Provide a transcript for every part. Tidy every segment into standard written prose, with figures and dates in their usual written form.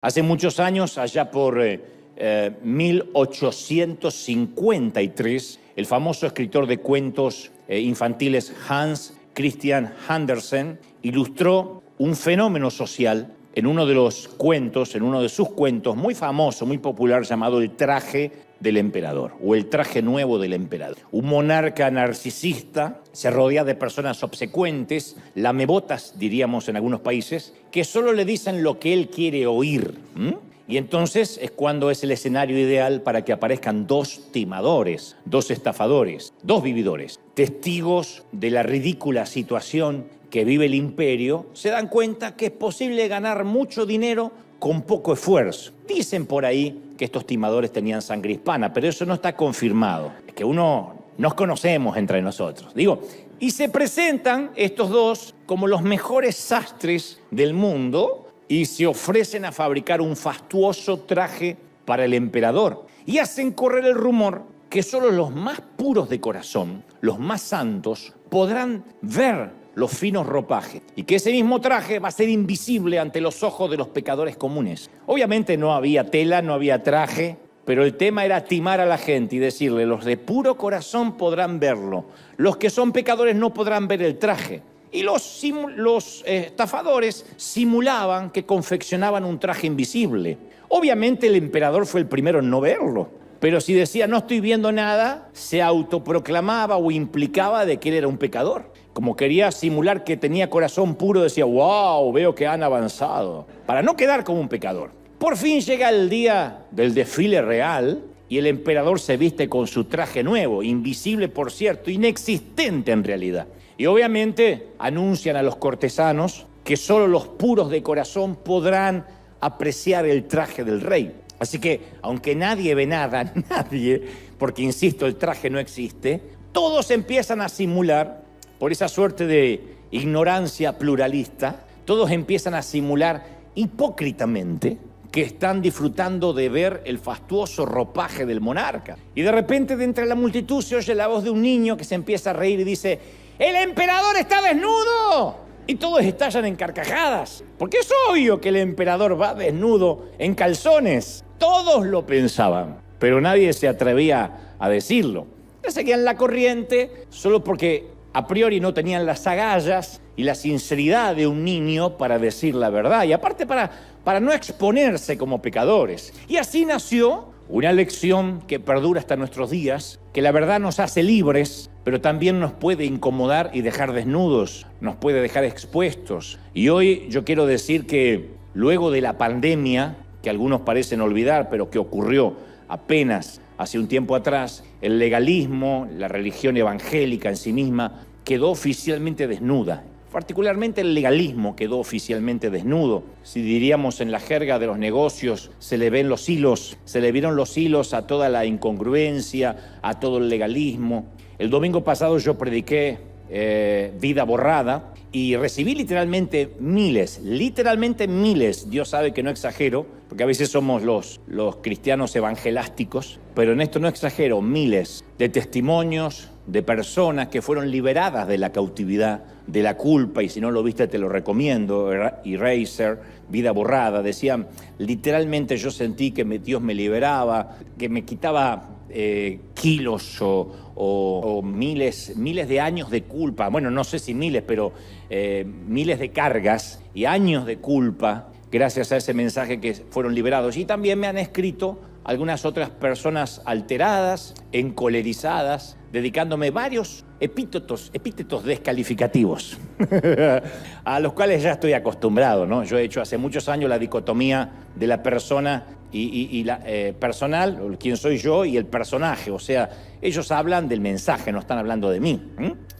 Hace muchos años, allá por 1853, el famoso escritor de cuentos infantiles Hans Christian Andersen ilustró un fenómeno social en uno de los cuentos, en uno de sus cuentos muy famoso, muy popular, llamado El traje del emperador, o El traje nuevo del emperador. Un monarca narcisista se rodea de personas obsecuentes, lamebotas, diríamos en algunos países, que solo le dicen lo que él quiere oír. Y entonces es cuando es el escenario ideal para que aparezcan dos timadores, dos estafadores, dos vividores, testigos de la ridícula situación que vive el imperio. Se dan cuenta que es posible ganar mucho dinero con poco esfuerzo. Dicen por ahí que estos timadores tenían sangre hispana, pero eso no está confirmado. Es que nos conocemos entre nosotros. Y se presentan estos dos como los mejores sastres del mundo y se ofrecen a fabricar un fastuoso traje para el emperador. Y hacen correr el rumor que solo los más puros de corazón, los más santos, podrán ver los finos ropajes, y que ese mismo traje va a ser invisible ante los ojos de los pecadores comunes. Obviamente no había tela, no había traje, pero el tema era timar a la gente y decirle: los de puro corazón podrán verlo, los que son pecadores no podrán ver el traje. Y los estafadores simulaban que confeccionaban un traje invisible. Obviamente el emperador fue el primero en no verlo, pero si decía no estoy viendo nada, se autoproclamaba o implicaba de que él era un pecador. Como quería simular que tenía corazón puro, decía: wow, veo que han avanzado, para no quedar como un pecador. Por fin llega el día del desfile real y el emperador se viste con su traje nuevo, invisible por cierto, inexistente en realidad. Y obviamente anuncian a los cortesanos que solo los puros de corazón podrán apreciar el traje del rey. Así que, aunque nadie ve nada, nadie, porque insisto, el traje no existe, todos empiezan a simular, por esa suerte de ignorancia pluralista, todos empiezan a simular hipócritamente que están disfrutando de ver el fastuoso ropaje del monarca. Y de repente, de entre la multitud, se oye la voz de un niño que se empieza a reír y dice: ¡el emperador está desnudo! Y todos estallan en carcajadas, porque es obvio que el emperador va desnudo en calzones. Todos lo pensaban, pero nadie se atrevía a decirlo. Le seguían la corriente solo porque a priori no tenían las agallas y la sinceridad de un niño para decir la verdad, y aparte para no exponerse como pecadores. Y así nació una lección que perdura hasta nuestros días, que la verdad nos hace libres, pero también nos puede incomodar y dejar desnudos, nos puede dejar expuestos. Y hoy yo quiero decir que luego de la pandemia, que algunos parecen olvidar, pero que ocurrió apenas hace un tiempo atrás, el legalismo, la religión evangélica en sí misma, quedó oficialmente desnuda. Particularmente el legalismo quedó oficialmente desnudo. Si diríamos en la jerga de los negocios, se le vieron los hilos a toda la incongruencia, a todo el legalismo. El domingo pasado yo prediqué vida borrada y recibí literalmente miles, Dios sabe que no exagero, porque a veces somos los cristianos evangelásticos, pero en esto no exagero, miles de testimonios de personas que fueron liberadas de la cautividad, de la culpa, y si no lo viste te lo recomiendo, Eraser, Vida Borrada. Decían, literalmente yo sentí que Dios me liberaba, que me quitaba kilos o miles de años de culpa. Bueno, no sé si miles, pero miles de cargas y años de culpa gracias a ese mensaje que fueron liberados. Y también me han escrito algunas otras personas alteradas, encolerizadas, dedicándome varios epítetos descalificativos, a los cuales ya estoy acostumbrado, ¿no? Yo he hecho hace muchos años la dicotomía de la persona y la personal, quién soy yo, y el personaje. O sea, ellos hablan del mensaje, no están hablando de mí.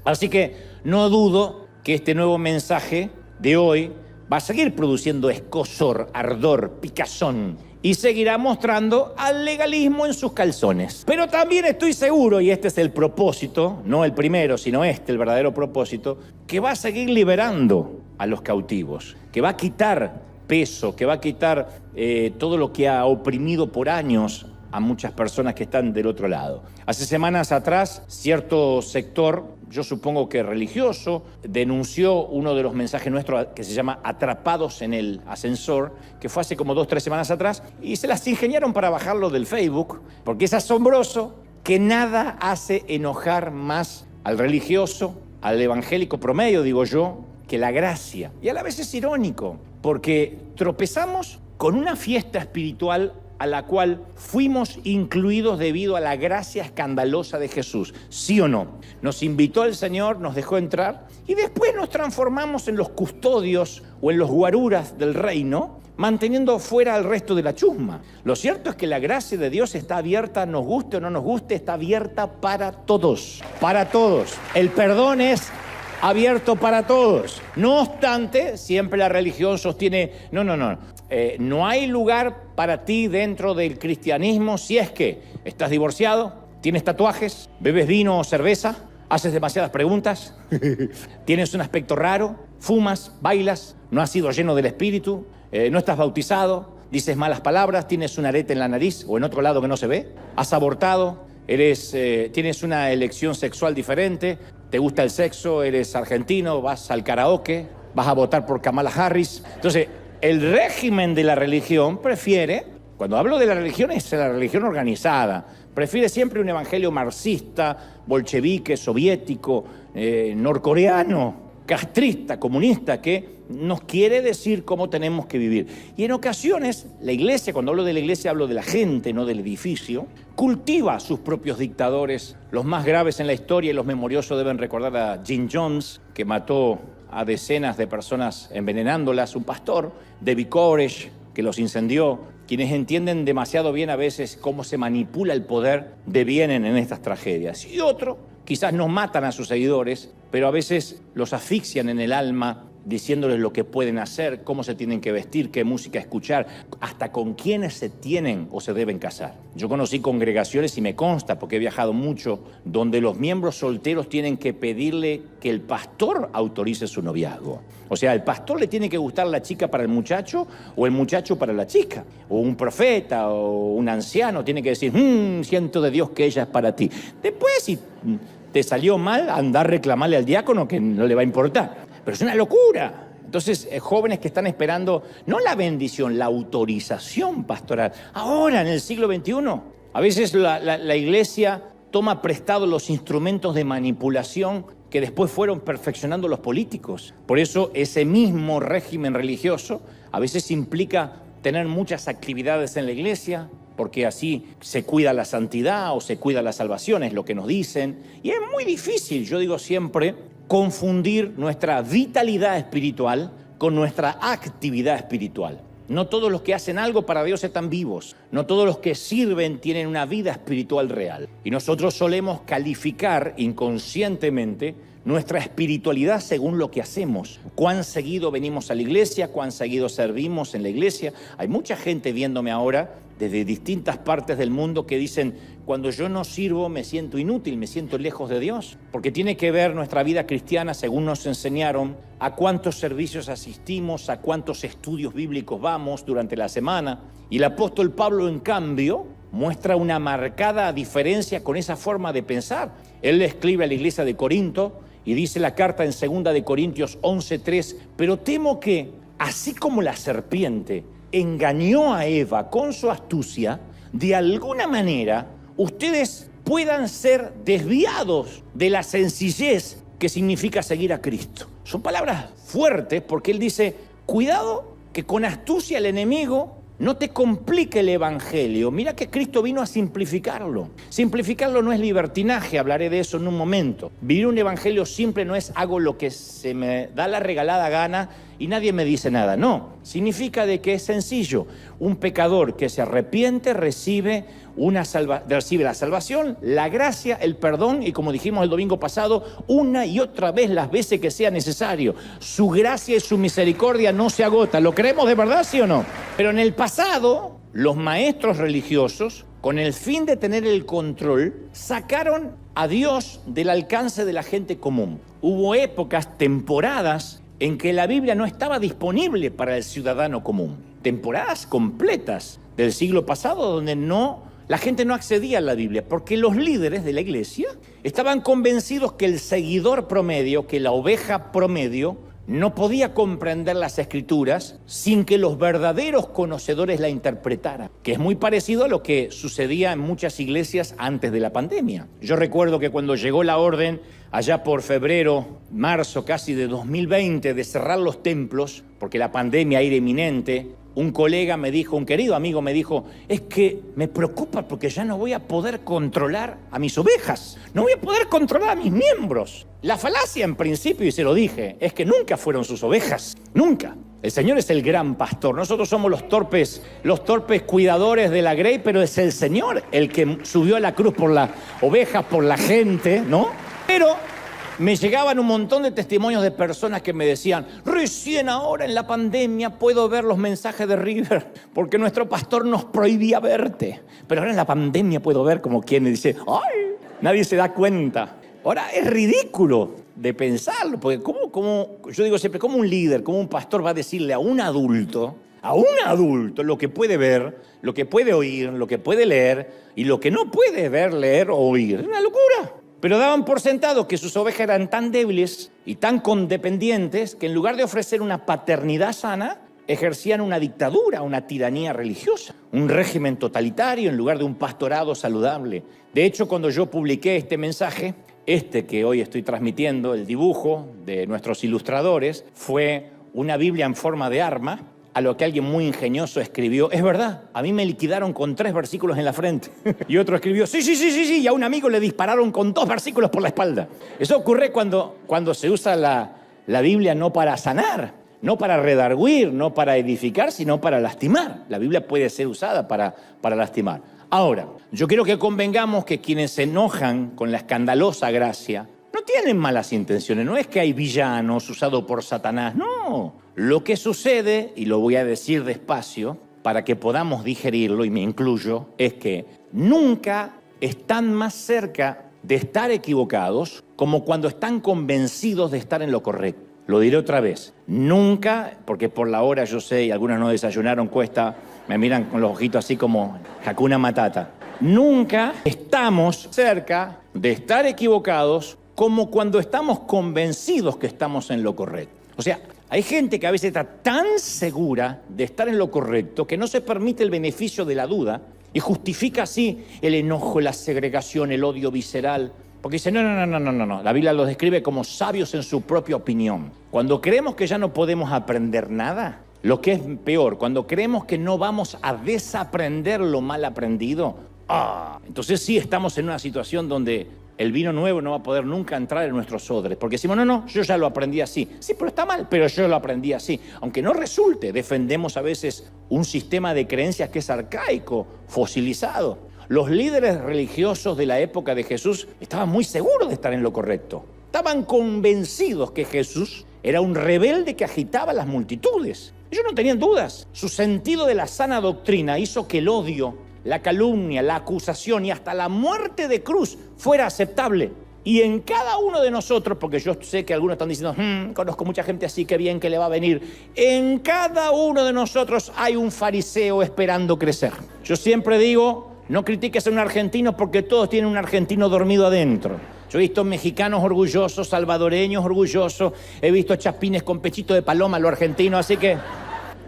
Así que no dudo que este nuevo mensaje de hoy va a seguir produciendo escozor, ardor, picazón, y seguirá mostrando al legalismo en sus calzones. Pero también estoy seguro, y este es el propósito, no el primero, sino el verdadero propósito, que va a seguir liberando a los cautivos, que va a quitar peso, que va a quitar todo lo que ha oprimido por años a muchas personas que están del otro lado. Hace semanas atrás, cierto sector, yo supongo que religioso, denunció uno de los mensajes nuestros que se llama Atrapados en el Ascensor, que fue hace como 2 o 3 semanas atrás, y se las ingeniaron para bajarlo del Facebook, porque es asombroso que nada hace enojar más al religioso, al evangélico promedio, digo yo, que la gracia. Y a la vez es irónico, porque tropezamos con una fiesta espiritual a la cual fuimos incluidos debido a la gracia escandalosa de Jesús. ¿Sí o no? Nos invitó el Señor, nos dejó entrar y después nos transformamos en los custodios o en los guaruras del reino, manteniendo fuera al resto de la chusma. Lo cierto es que la gracia de Dios está abierta, nos guste o no nos guste, está abierta para todos. Para todos. El perdón es abierto para todos. No obstante, siempre la religión sostiene, no hay lugar para ti dentro del cristianismo si es que estás divorciado, tienes tatuajes, bebes vino o cerveza, haces demasiadas preguntas, tienes un aspecto raro, fumas, bailas, no has sido lleno del Espíritu, no estás bautizado, dices malas palabras, tienes un arete en la nariz o en otro lado que no se ve, has abortado, tienes una elección sexual diferente, te gusta el sexo, eres argentino, vas al karaoke, vas a votar por Kamala Harris. Entonces, el régimen de la religión prefiere, cuando hablo de la religión es la religión organizada, prefiere siempre un evangelio marxista, bolchevique, soviético, norcoreano, castrista, comunista, que nos quiere decir cómo tenemos que vivir. Y en ocasiones, la iglesia, cuando hablo de la iglesia hablo de la gente, no del edificio, cultiva a sus propios dictadores. Los más graves en la historia y los memoriosos deben recordar a Jim Jones, que mató a decenas de personas envenenándolas, un pastor, David Koresh, que los incendió. Quienes entienden demasiado bien a veces cómo se manipula el poder devienen en estas tragedias. Y otro, quizás no matan a sus seguidores, pero a veces los asfixian en el alma, diciéndoles lo que pueden hacer, cómo se tienen que vestir, qué música escuchar, hasta con quiénes se tienen o se deben casar. Yo conocí congregaciones, y me consta, porque he viajado mucho, donde los miembros solteros tienen que pedirle que el pastor autorice su noviazgo. O sea, el pastor le tiene que gustar la chica para el muchacho o el muchacho para la chica. O un profeta o un anciano tiene que decir, siento de Dios que ella es para ti. Después, si te salió mal, andar a reclamarle al diácono que no le va a importar. Pero es una locura. Entonces, jóvenes que están esperando, no la bendición, la autorización pastoral. Ahora, en el siglo XXI, a veces la iglesia toma prestado los instrumentos de manipulación que después fueron perfeccionando los políticos. Por eso, ese mismo régimen religioso a veces implica tener muchas actividades en la iglesia, porque así se cuida la santidad o se cuida la salvación, es lo que nos dicen. Y es muy difícil, yo digo siempre, confundir nuestra vitalidad espiritual con nuestra actividad espiritual. No todos los que hacen algo para Dios están vivos. No todos los que sirven tienen una vida espiritual real. Y nosotros solemos calificar inconscientemente nuestra espiritualidad según lo que hacemos. Cuán seguido venimos a la iglesia, cuán seguido servimos en la iglesia. Hay mucha gente viéndome ahora desde distintas partes del mundo que dicen, cuando yo no sirvo me siento inútil, me siento lejos de Dios. Porque tiene que ver nuestra vida cristiana, según nos enseñaron, a cuántos servicios asistimos, a cuántos estudios bíblicos vamos durante la semana. Y el apóstol Pablo, en cambio, muestra una marcada diferencia con esa forma de pensar. Él le escribe a la iglesia de Corinto y dice la carta en 2 de Corintios 11:3, pero temo que, así como la serpiente engañó a Eva con su astucia, de alguna manera ustedes puedan ser desviados de la sencillez que significa seguir a Cristo. Son palabras fuertes porque él dice, cuidado que con astucia el enemigo no te complique el evangelio. Mira que Cristo vino a simplificarlo. Simplificarlo no es libertinaje, hablaré de eso en un momento. Vivir un evangelio simple no es hago lo que se me da la regalada gana y nadie me dice nada. No, significa de que es sencillo. Un pecador que se arrepiente recibe la salvación, la gracia, el perdón y, como dijimos el domingo pasado, una y otra vez las veces que sea necesario. Su gracia y su misericordia no se agota. ¿Lo creemos de verdad, sí o no? Pero en el pasado, los maestros religiosos, con el fin de tener el control, sacaron a Dios del alcance de la gente común. Hubo épocas, temporadas, en que la Biblia no estaba disponible para el ciudadano común. Temporadas completas del siglo pasado donde no la gente no accedía a la Biblia porque los líderes de la iglesia estaban convencidos que el seguidor promedio, que la oveja promedio, no podía comprender las Escrituras sin que los verdaderos conocedores la interpretaran, que es muy parecido a lo que sucedía en muchas iglesias antes de la pandemia. Yo recuerdo que cuando llegó la orden, allá por febrero, marzo casi de 2020, de cerrar los templos, porque la pandemia era inminente, un colega me dijo, un querido amigo me dijo, es que me preocupa porque ya no voy a poder controlar a mis ovejas, no voy a poder controlar a mis miembros. La falacia en principio, y se lo dije, es que nunca fueron sus ovejas, nunca. El Señor es el gran pastor, nosotros somos los torpes cuidadores de la grey, pero es el Señor el que subió a la cruz por las ovejas, por la gente, ¿no? Pero me llegaban un montón de testimonios de personas que me decían, recién ahora en la pandemia puedo ver los mensajes de River, porque nuestro pastor nos prohibía verte. Pero ahora en la pandemia puedo ver como quien dice, ¡ay! Nadie se da cuenta. Ahora es ridículo de pensarlo, porque yo digo siempre, ¿cómo un líder, cómo un pastor va a decirle a un adulto lo que puede ver, lo que puede oír, lo que puede leer y lo que no puede ver, leer o oír? Es una locura. Pero daban por sentado que sus ovejas eran tan débiles y tan condependientes que en lugar de ofrecer una paternidad sana, ejercían una dictadura, una tiranía religiosa, un régimen totalitario en lugar de un pastorado saludable. De hecho, cuando yo publiqué este mensaje, que hoy estoy transmitiendo, el dibujo de nuestros ilustradores, fue una Biblia en forma de arma, a lo que alguien muy ingenioso escribió, es verdad, a mí me liquidaron con 3 versículos en la frente. Y otro escribió, sí, y a un amigo le dispararon con 2 versículos por la espalda. Eso ocurre cuando se usa la Biblia no para sanar, no para redarguir, no para edificar, sino para lastimar. La Biblia puede ser usada para lastimar. Ahora, yo quiero que convengamos que quienes se enojan con la escandalosa gracia no tienen malas intenciones, no es que hay villanos usados por Satanás, no. Lo que sucede, y lo voy a decir despacio, para que podamos digerirlo, y me incluyo, es que nunca están más cerca de estar equivocados como cuando están convencidos de estar en lo correcto. Lo diré otra vez, nunca, porque por la hora yo sé, y algunos no desayunaron, cuesta, me miran con los ojitos así como Hakuna Matata. Nunca estamos cerca de estar equivocados como cuando estamos convencidos que estamos en lo correcto. O sea, hay gente que a veces está tan segura de estar en lo correcto que no se permite el beneficio de la duda y justifica así el enojo, la segregación, el odio visceral. Porque dice, no. La Biblia los describe como sabios en su propia opinión. Cuando creemos que ya no podemos aprender nada, lo que es peor, cuando creemos que no vamos a desaprender lo mal aprendido, entonces sí estamos en una situación donde el vino nuevo no va a poder nunca entrar en nuestros odres. Porque decimos, no, yo ya lo aprendí así. Sí, pero está mal, pero yo lo aprendí así. Aunque no resulte, defendemos a veces un sistema de creencias que es arcaico, fosilizado. Los líderes religiosos de la época de Jesús estaban muy seguros de estar en lo correcto. Estaban convencidos que Jesús era un rebelde que agitaba las multitudes. Ellos no tenían dudas. Su sentido de la sana doctrina hizo que el odio, la calumnia, la acusación y hasta la muerte de cruz fuera aceptable. Y en cada uno de nosotros, porque yo sé que algunos están diciendo, conozco mucha gente así, qué bien que le va a venir. En cada uno de nosotros hay un fariseo esperando crecer. Yo siempre digo, no critiques a un argentino porque todos tienen un argentino dormido adentro. Yo he visto mexicanos orgullosos, salvadoreños orgullosos, he visto chapines con pechito de paloma, lo argentino, así que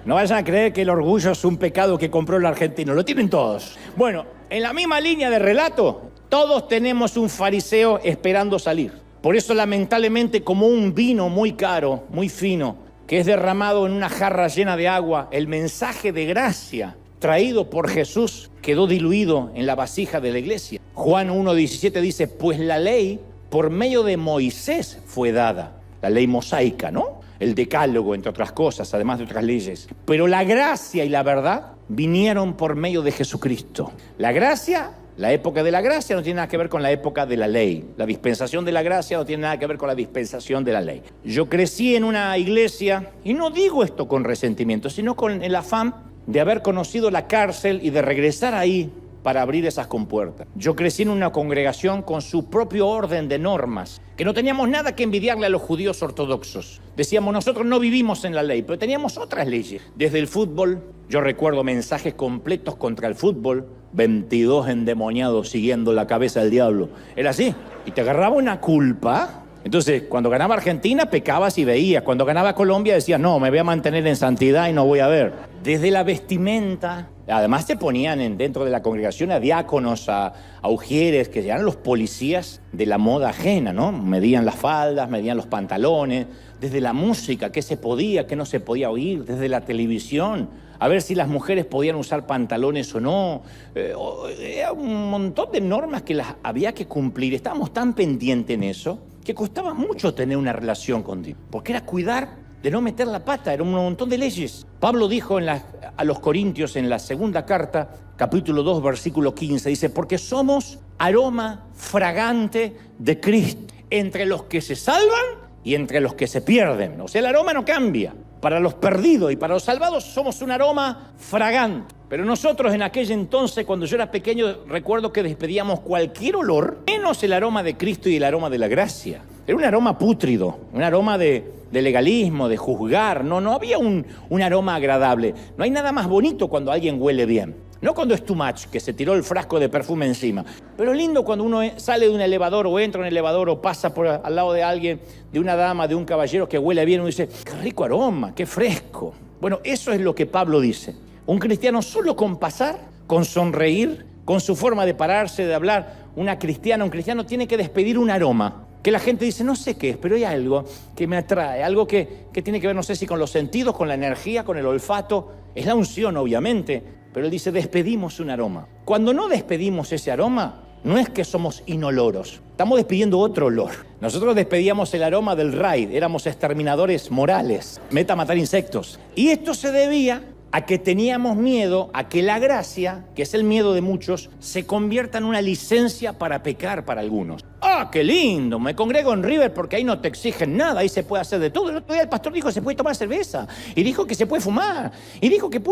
no vayan a creer que el orgullo es un pecado que compró el argentino, lo tienen todos. Bueno, en la misma línea de relato, todos tenemos un fariseo esperando salir. Por eso, lamentablemente, como un vino muy caro, muy fino, que es derramado en una jarra llena de agua, el mensaje de gracia traído por Jesús quedó diluido en la vasija de la iglesia. Juan 1:17 dice, pues la ley por medio de Moisés fue dada, la ley mosaica, ¿no? El decálogo, entre otras cosas, además de otras leyes. Pero la gracia y la verdad vinieron por medio de Jesucristo. La gracia, la época de la gracia no tiene nada que ver con la época de la ley. La dispensación de la gracia no tiene nada que ver con la dispensación de la ley. Yo crecí en una iglesia, y no digo esto con resentimiento, sino con el afán de haber conocido la cárcel y de regresar ahí para abrir esas compuertas. Yo crecí en una congregación con su propio orden de normas, que no teníamos nada que envidiarle a los judíos ortodoxos. Decíamos, nosotros no vivimos en la ley, pero teníamos otras leyes. Desde el fútbol, yo recuerdo mensajes completos contra el fútbol, 22 endemoniados siguiendo la cabeza del diablo. Era así. Y te agarraba una culpa. Entonces, cuando ganaba Argentina, pecabas y veías. Cuando ganaba Colombia, decías, no, me voy a mantener en santidad y no voy a ver. Desde la vestimenta. Además, te ponían dentro de la congregación a diáconos, a ujieres, que eran los policías de la moda ajena, ¿no? Medían las faldas, medían los pantalones. Desde la música, qué se podía, qué no se podía oír. Desde la televisión, a ver si las mujeres podían usar pantalones o no. Era un montón de normas que las había que cumplir. Estábamos tan pendientes en eso que costaba mucho tener una relación con Dios, porque era cuidar de no meter la pata, era un montón de leyes. Pablo dijo a los Corintios en la segunda carta, capítulo 2, versículo 15, dice, porque somos aroma fragante de Cristo, entre los que se salvan y entre los que se pierden. O sea, el aroma no cambia. Para los perdidos y para los salvados somos un aroma fragante. Pero nosotros en aquel entonces, cuando yo era pequeño, recuerdo que despedíamos cualquier olor, menos el aroma de Cristo y el aroma de la gracia. Era un aroma pútrido, un aroma de legalismo, de juzgar. No había un aroma agradable. No hay nada más bonito cuando alguien huele bien. No cuando es too much, que se tiró el frasco de perfume encima. Pero es lindo cuando uno sale de un elevador o entra en un elevador o pasa al lado de alguien, de una dama, de un caballero que huele bien. Uno dice, qué rico aroma, qué fresco. Bueno, eso es lo que Pablo dice. Un cristiano solo con pasar, con sonreír, con su forma de pararse, de hablar, un cristiano tiene que despedir un aroma. Que la gente dice, no sé qué es, pero hay algo que me atrae, algo que tiene que ver, no sé si con los sentidos, con la energía, con el olfato. Es la unción, obviamente, pero él dice, despedimos un aroma. Cuando no despedimos ese aroma, no es que somos inoloros, estamos despidiendo otro olor. Nosotros despedíamos el aroma del raid, éramos exterminadores morales, meta a matar insectos. Y esto se debía a que teníamos miedo a que la gracia, que es el miedo de muchos, se convierta en una licencia para pecar para algunos. ¡Ah, qué lindo! Me congrego en River porque ahí no te exigen nada, ahí se puede hacer de todo. El otro día el pastor dijo que se puede tomar cerveza, y dijo que se puede fumar, y dijo que...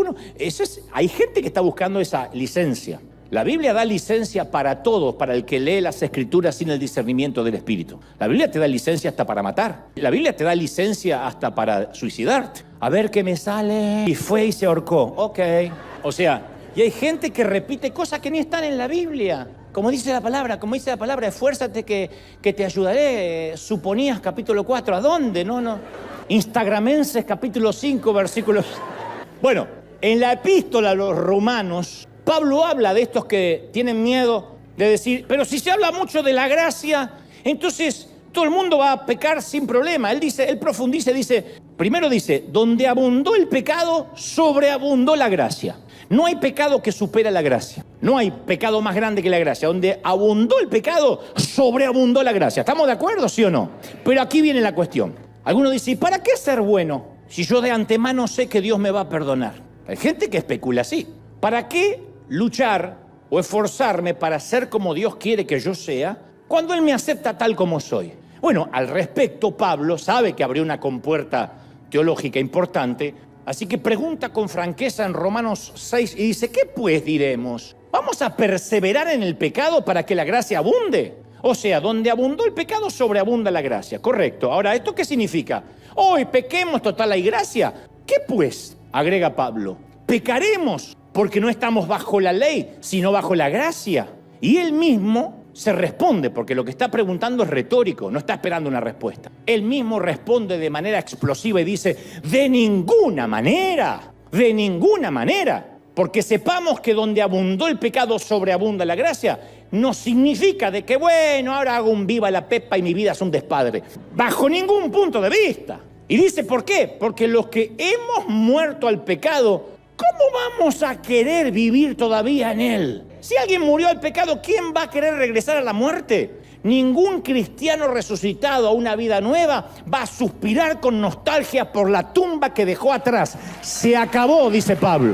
hay gente que está buscando esa licencia. La Biblia da licencia para todos, para el que lee las Escrituras sin el discernimiento del Espíritu. La Biblia te da licencia hasta para matar. La Biblia te da licencia hasta para suicidarte. A ver qué me sale. Y fue y se ahorcó. Ok. O sea, y hay gente que repite cosas que ni están en la Biblia. Como dice la palabra, esfuérzate que te ayudaré. Suponías capítulo 4. ¿A dónde? No. Instagramenses capítulo 5, versículos... Bueno, en la epístola a los Romanos, Pablo habla de estos que tienen miedo de decir, pero si se habla mucho de la gracia, entonces todo el mundo va a pecar sin problema. Él profundiza, primero dice, donde abundó el pecado, sobreabundó la gracia. No hay pecado que supera la gracia. No hay pecado más grande que la gracia. Donde abundó el pecado, sobreabundó la gracia. ¿Estamos de acuerdo, sí o no? Pero aquí viene la cuestión. Algunos dicen, ¿para qué ser bueno si yo de antemano sé que Dios me va a perdonar? Hay gente que especula así. ¿Para qué luchar o esforzarme para ser como Dios quiere que yo sea cuando Él me acepta tal como soy? Bueno, al respecto, Pablo sabe que abrió una compuerta teológica importante, así que pregunta con franqueza en Romanos 6 y dice, ¿qué pues diremos? ¿Vamos a perseverar en el pecado para que la gracia abunde? O sea, donde abundó el pecado, sobreabunda la gracia. Correcto. Ahora, ¿esto qué significa? Hoy pequemos, total hay gracia. ¿Qué pues? Agrega Pablo. Pecaremos porque no estamos bajo la ley, sino bajo la gracia. Y él mismo se responde, porque lo que está preguntando es retórico, no está esperando una respuesta. Él mismo responde de manera explosiva y dice, de ninguna manera, porque sepamos que donde abundó el pecado sobreabunda la gracia, no significa de que, bueno, ahora hago un viva la pepa y mi vida es un despadre. Bajo ningún punto de vista. Y dice, ¿por qué? Porque los que hemos muerto al pecado, ¿cómo vamos a querer vivir todavía en él? Si alguien murió al pecado, ¿quién va a querer regresar a la muerte? Ningún cristiano resucitado a una vida nueva va a suspirar con nostalgia por la tumba que dejó atrás. Se acabó, dice Pablo.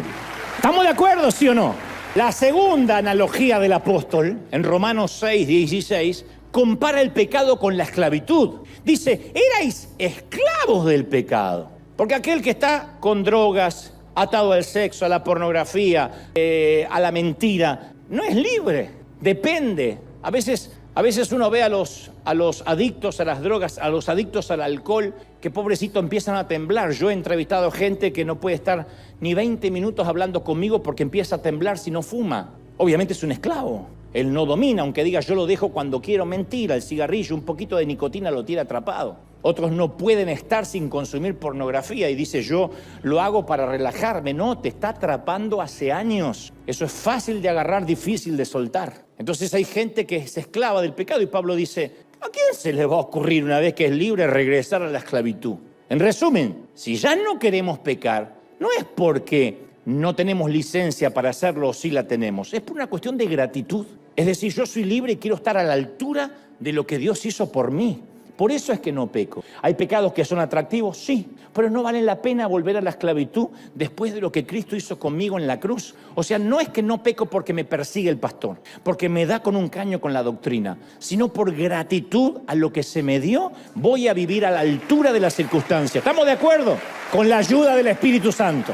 ¿Estamos de acuerdo, sí o no? La segunda analogía del apóstol, en Romanos 6, 16, compara el pecado con la esclavitud. Dice, erais esclavos del pecado. Porque aquel que está con drogas, atado al sexo, a la pornografía, a la mentira, no es libre, depende. A veces uno ve a los adictos a las drogas, a los adictos al alcohol, que pobrecito empiezan a temblar. Yo he entrevistado gente que no puede estar ni 20 minutos hablando conmigo porque empieza a temblar si no fuma. obviamente es un esclavo. Él no domina, aunque diga yo lo dejo cuando quiero. Mentira, el cigarrillo, un poquito de nicotina lo tiene atrapado. Otros no pueden estar sin consumir pornografía y dice yo lo hago para relajarme. No, te está atrapando hace años. Eso es fácil de agarrar, difícil de soltar. Entonces hay gente que es esclava del pecado y Pablo dice, ¿a quién se le va a ocurrir una vez que es libre regresar a la esclavitud? En resumen, si ya no queremos pecar, no es porque no tenemos licencia para hacerlo o sí la tenemos. Es por una cuestión de gratitud. Es decir, yo soy libre y quiero estar a la altura de lo que Dios hizo por mí. Por eso es que no peco. ¿Hay pecados que son atractivos? Sí, pero no vale la pena volver a la esclavitud después de lo que Cristo hizo conmigo en la cruz. O sea, no es que no peco porque me persigue el pastor, porque me da con un caño con la doctrina, sino por gratitud a lo que se me dio, voy a vivir a la altura de las circunstancias. ¿Estamos de acuerdo? Con la ayuda del Espíritu Santo.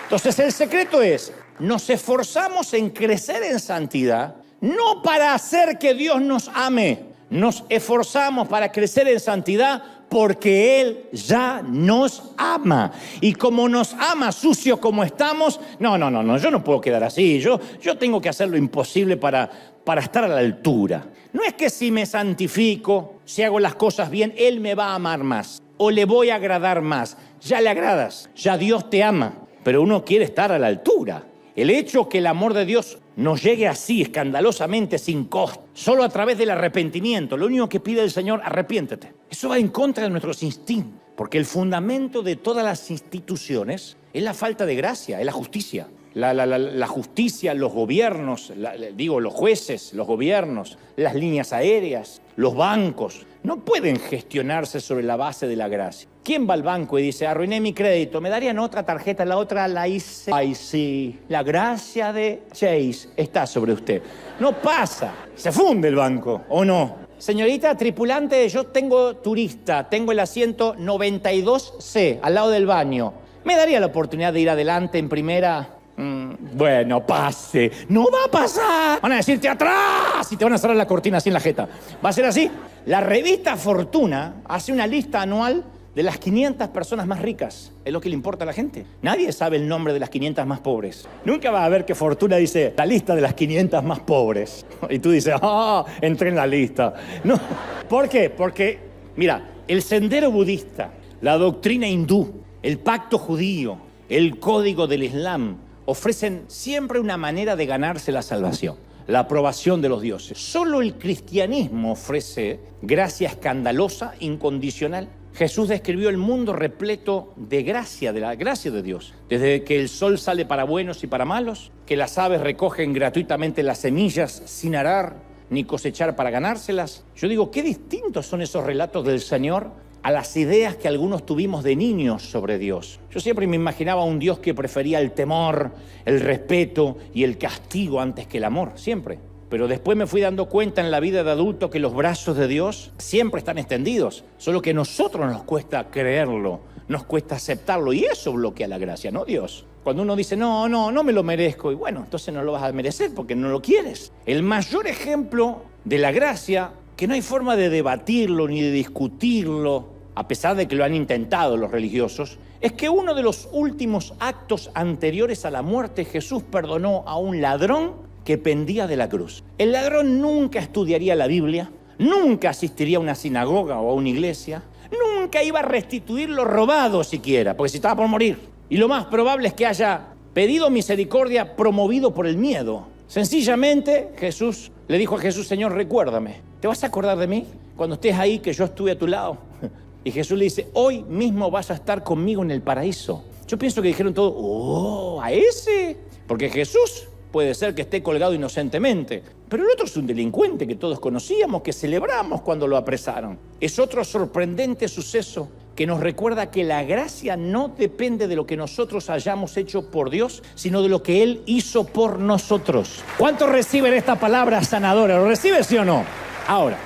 Entonces el secreto es, nos esforzamos en crecer en santidad, no para hacer que Dios nos ame, nos esforzamos para crecer en santidad porque Él ya nos ama. Y como nos ama, sucio como estamos, no, yo no puedo quedar así, yo tengo que hacer lo imposible para estar a la altura. No es que si me santifico, si hago las cosas bien, Él me va a amar más o le voy a agradar más. Ya le agradas, ya Dios te ama. Pero uno quiere estar a la altura. El hecho que el amor de Dios nos llegue así, escandalosamente, sin costo, solo a través del arrepentimiento. Lo único que pide el Señor, arrepiéntete. Eso va en contra de nuestros instintos, porque el fundamento de todas las instituciones es la falta de gracia, es la justicia. La justicia, los gobiernos, los jueces, los gobiernos, las líneas aéreas, los bancos, no pueden gestionarse sobre la base de la gracia. ¿Quién va al banco y dice, arruiné mi crédito, me darían otra tarjeta, la otra la hice? Ay, sí, la gracia de Chase está sobre usted. No pasa, se funde el banco, ¿o no? Señorita tripulante, yo tengo turista, tengo el asiento 92C, al lado del baño. ¿Me daría la oportunidad de ir adelante en primera? Bueno, pase. No va a pasar. Van a decirte atrás y te van a cerrar la cortina así en la jeta. ¿Va a ser así? La revista Fortuna hace una lista anual de las 500 personas más ricas. Es lo que le importa a la gente. Nadie sabe el nombre de las 500 más pobres. Nunca vas a ver que Fortuna dice la lista de las 500 más pobres. Y tú dices, entré en la lista. No. ¿Por qué? Porque, mira, el sendero budista, la doctrina hindú, el pacto judío, el código del Islam, ofrecen siempre una manera de ganarse la salvación, la aprobación de los dioses. Solo el cristianismo ofrece gracia escandalosa, incondicional. Jesús describió el mundo repleto de gracia, de la gracia de Dios. Desde que el sol sale para buenos y para malos, que las aves recogen gratuitamente las semillas sin arar ni cosechar para ganárselas. Yo digo, qué distintos son esos relatos del Señor a las ideas que algunos tuvimos de niños sobre Dios. Yo siempre me imaginaba un Dios que prefería el temor, el respeto y el castigo antes que el amor, siempre. Pero después me fui dando cuenta en la vida de adulto que los brazos de Dios siempre están extendidos, solo que a nosotros nos cuesta creerlo, nos cuesta aceptarlo y eso bloquea la gracia, no Dios. Cuando uno dice, no me lo merezco, y bueno, entonces no lo vas a merecer porque no lo quieres. El mayor ejemplo de la gracia, que no hay forma de debatirlo ni de discutirlo, a pesar de que lo han intentado los religiosos, es que uno de los últimos actos anteriores a la muerte, Jesús perdonó a un ladrón que pendía de la cruz. El ladrón nunca estudiaría la Biblia, nunca asistiría a una sinagoga o a una iglesia, nunca iba a restituir lo robado siquiera, porque si estaba por morir. Y lo más probable es que haya pedido misericordia promovido por el miedo. Sencillamente, Jesús le dijo a Jesús, Señor, recuérdame, ¿te vas a acordar de mí cuando estés ahí que yo estuve a tu lado? Y Jesús le dice, hoy mismo vas a estar conmigo en el paraíso. Yo pienso que dijeron todo, ¿a ese? Porque Jesús puede ser que esté colgado inocentemente, pero el otro es un delincuente que todos conocíamos, que celebramos cuando lo apresaron. Es otro sorprendente suceso que nos recuerda que la gracia no depende de lo que nosotros hayamos hecho por Dios, sino de lo que Él hizo por nosotros. ¿Cuántos reciben esta palabra sanadora? ¿Lo reciben, sí o no? Ahora,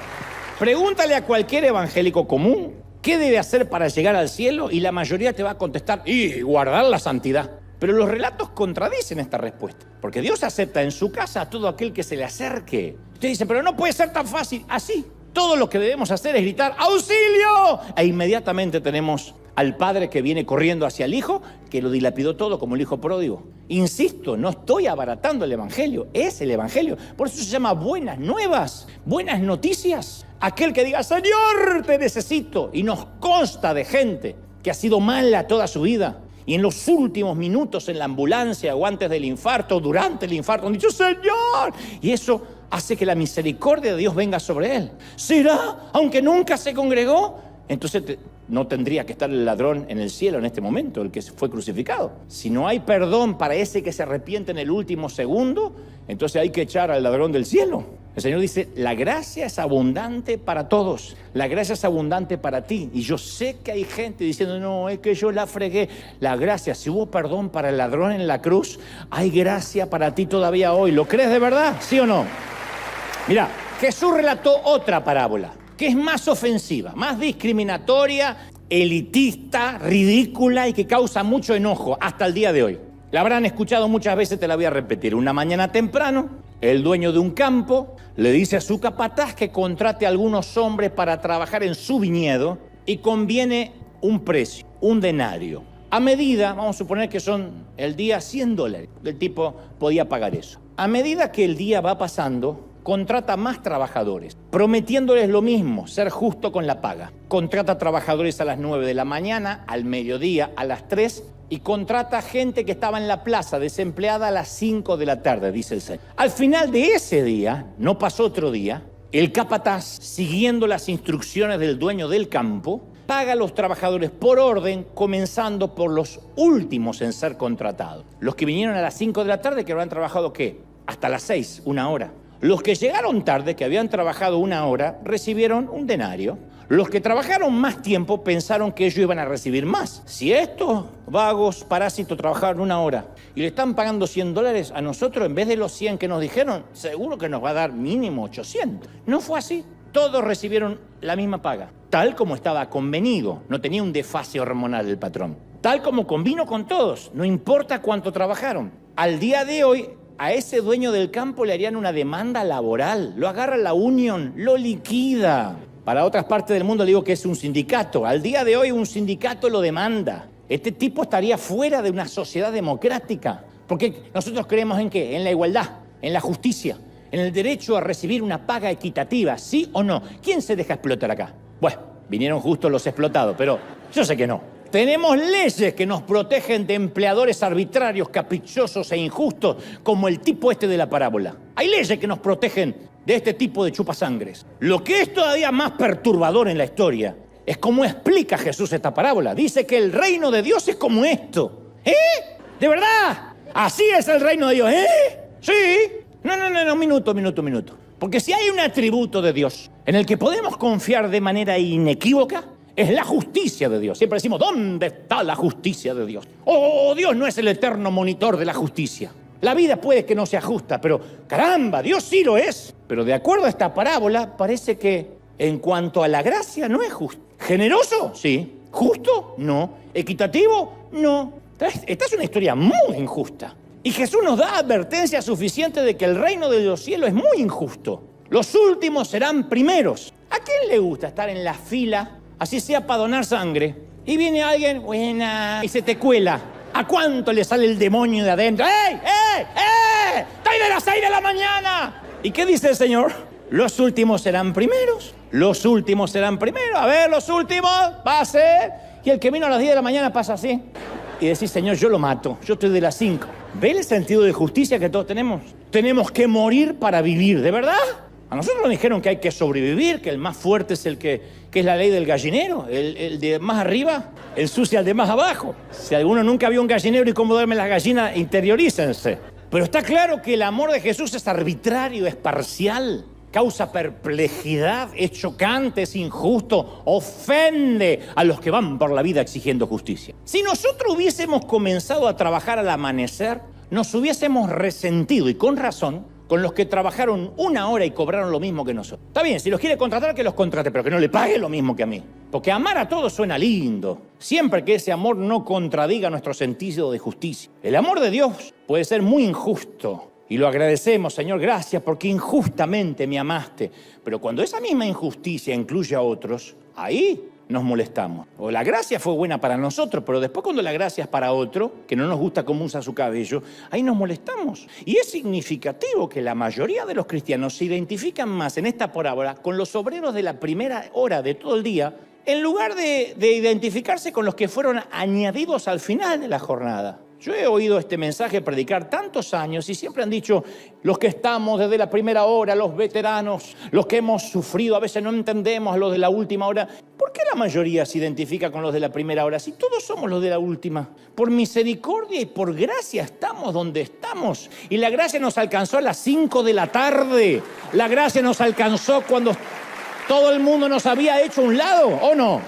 pregúntale a cualquier evangélico común ¿qué debe hacer para llegar al cielo? Y la mayoría te va a contestar, y guardar la santidad. Pero los relatos contradicen esta respuesta, porque Dios acepta en su casa a todo aquel que se le acerque. Usted dice, pero no puede ser tan fácil. Así, todo lo que debemos hacer es gritar, ¡auxilio! E inmediatamente tenemos al padre que viene corriendo hacia el hijo, que lo dilapidó todo como el hijo pródigo. Insisto, no estoy abaratando el evangelio, es el evangelio. Por eso se llama buenas nuevas, buenas noticias. Aquel que diga, Señor, te necesito. Y nos consta de gente que ha sido mala toda su vida. Y en los últimos minutos en la ambulancia o antes del infarto, durante el infarto, han dicho, Señor. Y eso hace que la misericordia de Dios venga sobre él. ¿Será? Aunque nunca se congregó. Entonces no tendría que estar el ladrón en el cielo en este momento, el que fue crucificado. Si no hay perdón para ese que se arrepiente en el último segundo, entonces hay que echar al ladrón del cielo. El Señor dice, la gracia es abundante para todos. La gracia es abundante para ti. Y yo sé que hay gente diciendo, no, es que yo la fregué. La gracia, si hubo perdón para el ladrón en la cruz, hay gracia para ti todavía hoy. ¿Lo crees de verdad? ¿Sí o no? Mira, Jesús relató otra parábola que es más ofensiva, más discriminatoria, elitista, ridícula y que causa mucho enojo hasta el día de hoy. La habrán escuchado muchas veces, te la voy a repetir. Una mañana temprano, el dueño de un campo le dice a su capataz que contrate a algunos hombres para trabajar en su viñedo y conviene un precio, un denario. A medida, vamos a suponer que son el día $100, el tipo podía pagar eso. A medida que el día va pasando, contrata más trabajadores, prometiéndoles lo mismo, ser justo con la paga. Contrata trabajadores a las 9 de la mañana, al mediodía, a las 3, y contrata gente que estaba en la plaza, desempleada a las 5 de la tarde, dice el Señor. Al final de ese día, no pasó otro día, el capataz, siguiendo las instrucciones del dueño del campo, paga a los trabajadores por orden, comenzando por los últimos en ser contratados. Los que vinieron a las 5 de la tarde, que habrán trabajado, ¿qué? Hasta las 6, una hora. Los que llegaron tarde, que habían trabajado una hora, recibieron un denario. Los que trabajaron más tiempo pensaron que ellos iban a recibir más. Si estos vagos parásitos trabajaron una hora y le están pagando $100 a nosotros, en vez de los 100 que nos dijeron, seguro que nos va a dar mínimo 800. No fue así. Todos recibieron la misma paga, tal como estaba convenido. No tenía un desfase hormonal el patrón. Tal como convino con todos, no importa cuánto trabajaron. Al día de hoy, a ese dueño del campo le harían una demanda laboral. Lo agarra la Unión, lo liquida. Para otras partes del mundo le digo que es un sindicato. Al día de hoy un sindicato lo demanda. Este tipo estaría fuera de una sociedad democrática. Porque nosotros creemos ¿en qué? En la igualdad, en la justicia, en el derecho a recibir una paga equitativa, ¿sí o no? ¿Quién se deja explotar acá? Bueno, vinieron justo los explotados, pero yo sé que no. Tenemos leyes que nos protegen de empleadores arbitrarios, caprichosos e injustos, como el tipo este de la parábola. Hay leyes que nos protegen de este tipo de chupasangres. Lo que es todavía más perturbador en la historia es cómo explica Jesús esta parábola. Dice que el reino de Dios es como esto. ¿Eh? ¿De verdad? Así es el reino de Dios, ¿eh? Sí. No, minuto. Porque si hay un atributo de Dios en el que podemos confiar de manera inequívoca, es la justicia de Dios. Siempre decimos, ¿dónde está la justicia de Dios? Oh, Dios no es el eterno monitor de la justicia. La vida puede que no sea justa, pero caramba, Dios sí lo es. Pero de acuerdo a esta parábola, parece que en cuanto a la gracia no es justo. ¿Generoso? Sí. ¿Justo? No. ¿Equitativo? No. Esta es una historia muy injusta. Y Jesús nos da advertencia suficiente de que el reino de los cielos es muy injusto. Los últimos serán primeros. ¿A quién le gusta estar en la fila, así sea para donar sangre, y viene alguien, buena, y se te cuela? ¿A cuánto le sale el demonio de adentro? ¡Ey! ¡Estoy de las 6 de la mañana! ¿Y qué dice el Señor? Los últimos serán primeros. Los últimos serán primeros. A ver, los últimos, pase. Y el que vino a las 10 de la mañana pasa así. Y decís, Señor, yo lo mato. Yo estoy de las 5. ¿Ve el sentido de justicia que todos tenemos? Tenemos que morir para vivir, ¿de verdad? A nosotros nos dijeron que hay que sobrevivir, que el más fuerte es el que es la ley del gallinero. El de más arriba ensucia al de más abajo. Si alguno nunca vio un gallinero y cómo duermen las gallinas, interiorícense. Pero está claro que el amor de Jesús es arbitrario, es parcial, causa perplejidad, es chocante, es injusto, ofende a los que van por la vida exigiendo justicia. Si nosotros hubiésemos comenzado a trabajar al amanecer, nos hubiésemos resentido, y con razón, con los que trabajaron una hora y cobraron lo mismo que nosotros. Está bien, si los quiere contratar, que los contrate, pero que no le pague lo mismo que a mí. Porque amar a todos suena lindo, siempre que ese amor no contradiga nuestro sentido de justicia. El amor de Dios puede ser muy injusto, y lo agradecemos, Señor, gracias porque injustamente me amaste. Pero cuando esa misma injusticia incluye a otros, ahí nos molestamos. O la gracia fue buena para nosotros, pero después cuando la gracia es para otro, que no nos gusta cómo usa su cabello, ahí nos molestamos. Y es significativo que la mayoría de los cristianos se identifican más en esta parábola con los obreros de la primera hora de todo el día, en lugar de identificarse con los que fueron añadidos al final de la jornada. Yo he oído este mensaje predicar tantos años y siempre han dicho, los que estamos desde la primera hora, los veteranos, los que hemos sufrido, a veces no entendemos a los de la última hora. ¿Por qué la mayoría se identifica con los de la primera hora si todos somos los de la última? Por misericordia y por gracia estamos donde estamos. Y la gracia nos alcanzó a las 5 de la tarde. La gracia nos alcanzó cuando todo el mundo nos había hecho a un lado, ¿o no?